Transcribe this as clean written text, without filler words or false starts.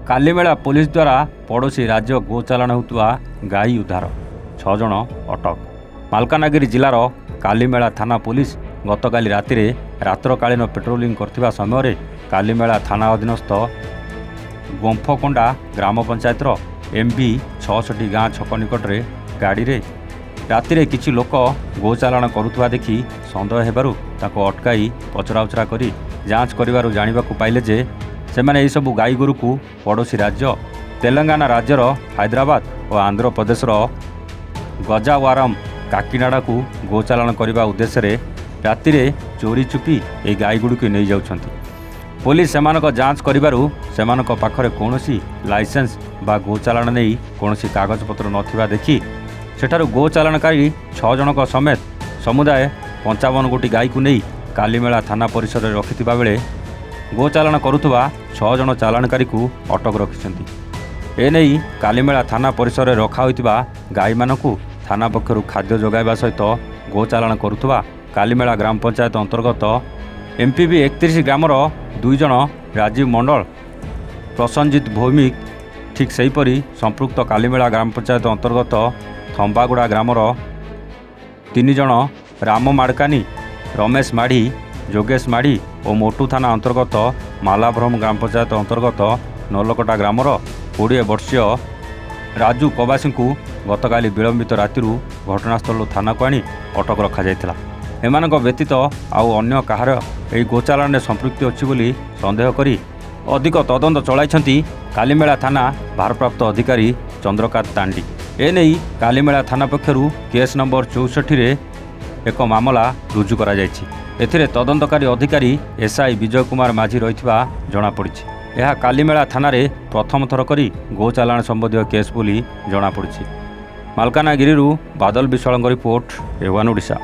Kalimela police द्वारा पड़ोशी राज्य गोचालाण होता गाई उद्धार 6 जन अटक। मालकानगिरी जिलार कालीमेला थाना पुलिस गतकाली रातिरे रात्रकालीन पेट्रोलिंग करथिबा समय कालीमेला थाना अधीनस्थ गोंफकोंडा ग्राम पंचायतर MB 66 गाँ छक निकटरे गाड़ी रे रातिरे किछि लोक गोचालाण करुथुवा देखि संदेह हेबारु ताको अटकाई पचराउचरा करी जांच करिवारु जानिबाकु पाइले जे सेमाने एही सबु गाई गोरु को पड़ोशी राज्य तेलंगाना राज्यर हैदराबाद और आंध्र प्रदेशर गजावारम काकीनाडा को गोचालाण करने उद्देश्य रातिरे चोरी चुपी ए गाई गुड़ी को नहीं जाउछंती। पुलिस सेमानक जांच करिबारु सेमानक पाखरे कोनोसी लाइसेंस बा गोचालाण नहीं कोनोसी कागजपत्र नथिबा देखि सेठारु गोचालाणकारी 6 जनक समेत समुदाय 55 गोटी गाई को नहीं कालीमेला थाना परिसर में रखिथिबा बेले गोचालाण करुथुवा 6 जन चालाणकारी को अटक रखिछंती। एने कालीमेला थाना परिसर में रखा होइतिबा गाई मानकु थाना पक्षरु खाद्य जोगाइबा सहित गोचालाण करुथुवा कालीमेला ग्राम पंचायत अंतर्गत MPB 31 ग्रामर 2 जन राजीव मंडल प्रसन्नजित भौमिक ठीक सेहीपरि संपृक्त कालीमेला ग्राम पंचायत अंतर्गत थंबागुड़ा ग्रामर 3 जन राम माड़कानी रमेश माढ़ी जोगेश माढ़ी और मोटू थाना अंतर्गत मालाब्रह्म ग्राम पंचायत अंतर्गत नलकटा ग्रामर 20 वर्षीय राजू कबासी को गतकाली विलंबित रातिरु घटनास्थल थाना को आनी अटक रखा जायतिला। एमानक व्यतीत आउ अन्य काहार एही गोचालाण में संपृक्ति अच्छी बोली संदेह करी अधिक तदंत चलाइछंती कालीमेला थाना भारप्राप्त अधिकारी चंद्रकांत तांडी। एने कालीमेला थाना पक्षरु केस नंबर 64 रे एक मामला रुजु करा जायछि। एथिरे तदंतकारी अधिकारी SI विजय कुमार माझी रहिथिबा जणा पड़िछि। यह कालीमेला थाना रे प्रथम थर करी गोचालाण संबंधी केस बोली जणा पड़िछि। मालकानगिरी बादल विश्वाल रिपोर्ट A1 ओडिशा।